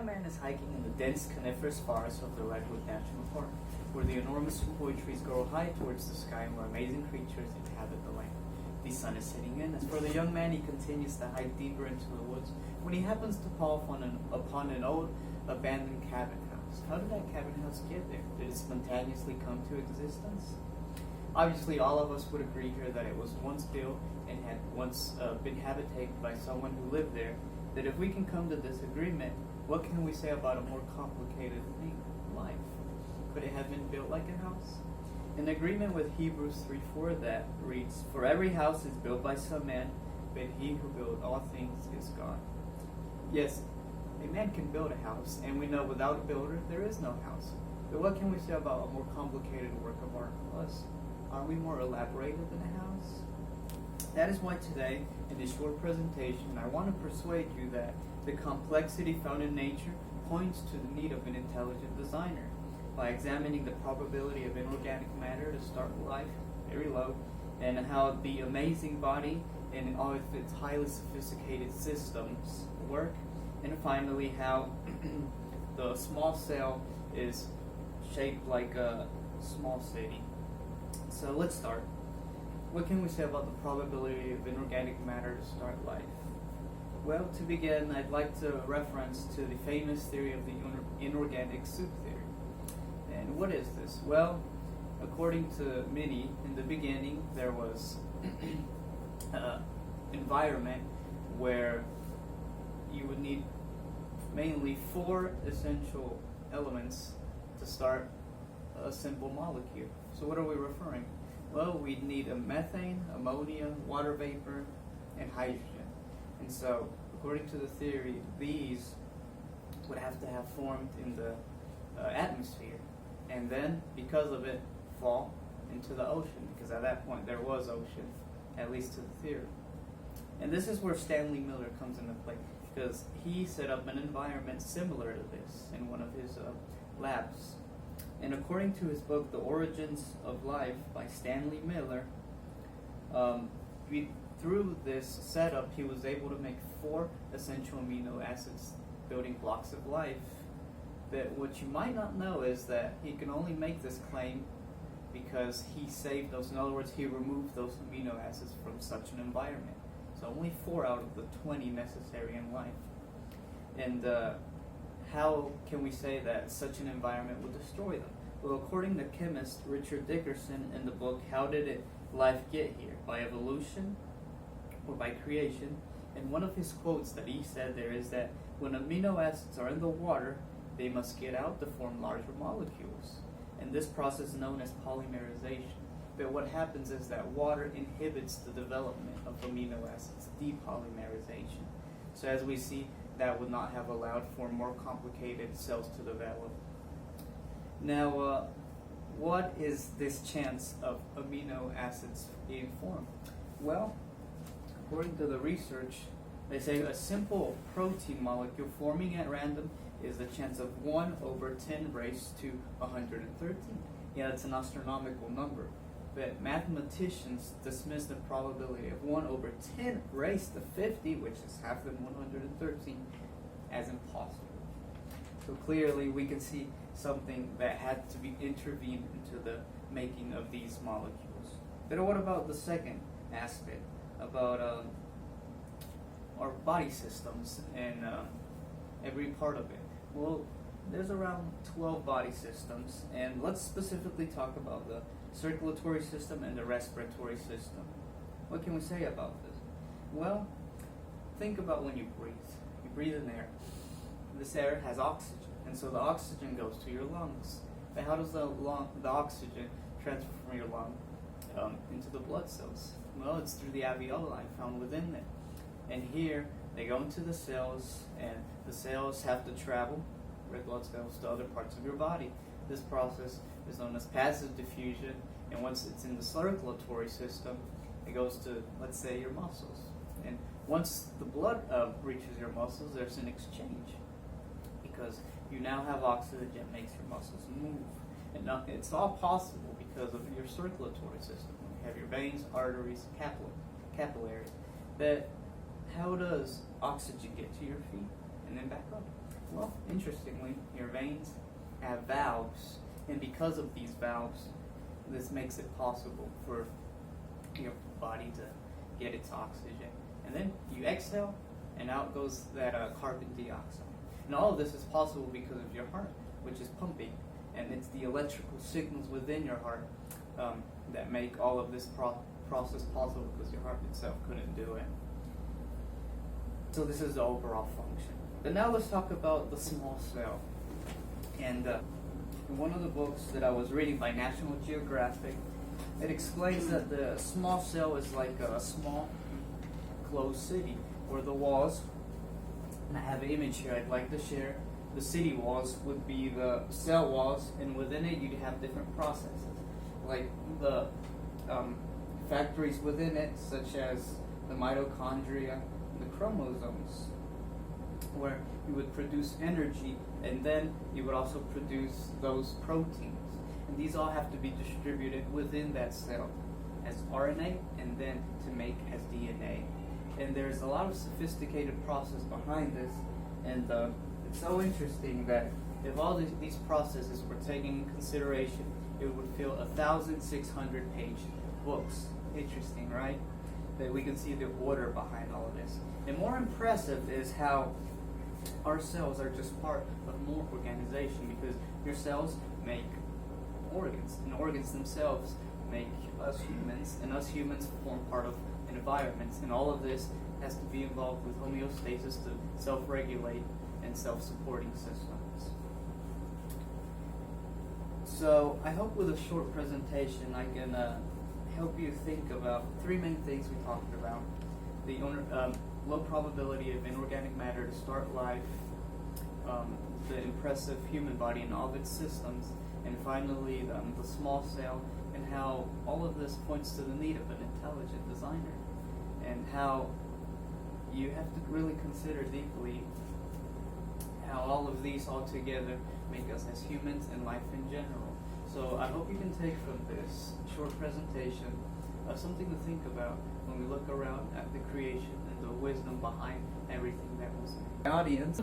man is hiking in the dense coniferous forests of the Redwood National Park, where the enormous sequoia trees grow high towards the sky and where amazing creatures inhabit the land. The sun is setting in. As for the young man, he continues to hike deeper into the woods when he happens to fall upon an old abandoned cabin house. How did that cabin house get there? Did it spontaneously come to existence? Obviously, all of us would agree here that it was once built and had once been habitated by someone who lived there. That if we can come to this agreement, what can we say about a more complicated thing, life? Could it have been built like a house? In agreement with Hebrews 3:4 that reads, "For every house is built by some man, but he who built all things is God." Yes, a man can build a house, and we know without a builder there is no house. But what can we say about a more complicated work of art? Are we more elaborated than a house? That is why today, in this short presentation, I want to persuade you that the complexity found in nature points to the need of an intelligent designer. By examining the probability of inorganic matter to start life very low, and how the amazing body and all of its highly sophisticated systems work, and finally how the small cell is shaped like a small city. So let's start. What can we say about the probability of inorganic matter to start life? Well, to begin, I'd like to reference to the famous theory of the inorganic soup theory. And what is this? Well, according to many, in the beginning there was an environment where you would need mainly 4 essential elements to start a simple molecule. So what are we referring? Well, we'd need a methane, ammonia, water vapor, and hydrogen. And so, according to the theory, these would have to have formed in the atmosphere, and then, because of it, fall into the ocean, because at that point there was ocean, at least to the theory. And this is where Stanley Miller comes into play, because he set up an environment similar to this in one of his labs. And according to his book, The Origins of Life by Stanley Miller, through this setup, he was able to make 4 essential amino acids, building blocks of life. But what you might not know is that he can only make this claim because he saved those. In other words, he removed those amino acids from such an environment. So only 4 out of the 20 necessary in life. And how can we say that such an environment would destroy them? Well, according to chemist Richard Dickerson in the book How Did Life Get Here? By evolution or by creation? And one of his quotes that he said there is that when amino acids are in the water, they must get out to form larger molecules. And this process is known as polymerization. But what happens is that water inhibits the development of amino acids, depolymerization. So as we see, that would not have allowed for more complicated cells to develop. Now, what is this chance of amino acids being formed? Well, according to the research, they say a simple protein molecule forming at random is the chance of 1 over 10 raised to 113. Yeah, it's an astronomical number. But mathematicians dismiss the probability of 1 over 10 raised to 50, which is half than 113, as impossible. So clearly we can see something that had to be intervened into the making of these molecules. But what about the second aspect, about our body systems and every part of it? Well, there's around 12 body systems, and let's specifically talk about the circulatory system and the respiratory system. What can we say about this? Well, think about when you breathe. You breathe in air. This air has oxygen, and so the oxygen goes to your lungs. But how does the oxygen transfer from your lung into the blood cells? Well, it's through the alveoli found within it. And here, they go into the cells, and the cells have to travel, red blood cells, to other parts of your body. This process is known as passive diffusion, and once it's in the circulatory system, it goes to, let's say, your muscles. And once the blood reaches your muscles, there's an exchange, because you now have oxygen that makes your muscles move. And now, it's all possible because of your circulatory system. You have your veins, arteries, capillaries. But how does oxygen get to your feet and then back up? Well, in interestingly, your veins have valves, and because of these valves, this makes it possible for your body to get its oxygen. And then you exhale, and out goes that carbon dioxide. And all of this is possible because of your heart, which is pumping. And it's the electrical signals within your heart that make all of this process possible, because your heart itself couldn't do it. So this is the overall function. But now let's talk about the small cell. And in one of the books that I was reading by National Geographic, it explains that the small cell is like a small closed city where the walls, and I have an image here I'd like to share. The city walls would be the cell walls, and within it you'd have different processes, like the factories within it, such as the mitochondria, the chromosomes, where you would produce energy, and then you would also produce those proteins. And these all have to be distributed within that cell as RNA, and then to make as DNA. And there's a lot of sophisticated process behind this, and it's so interesting that if all these processes were taken in consideration, it would fill 1,600-page books. Interesting, right? That we can see the order behind all of this. And more impressive is how our cells are just part of more organization, because your cells make organs, and organs themselves make us humans, and us humans form part of environments, and all of this has to be involved with homeostasis to self-regulate and self-supporting systems. So I hope with a short presentation I can help you think about three main things we talked about: the low probability of inorganic matter to start life, the impressive human body and all of its systems, and finally the small cell, and how all of this points to the need of an intelligent designer, and how you have to really consider deeply how all of these all together make us as humans and life in general. So I hope you can take from this short presentation something to think about when we look around at the creation and the wisdom behind everything that was made. Audience.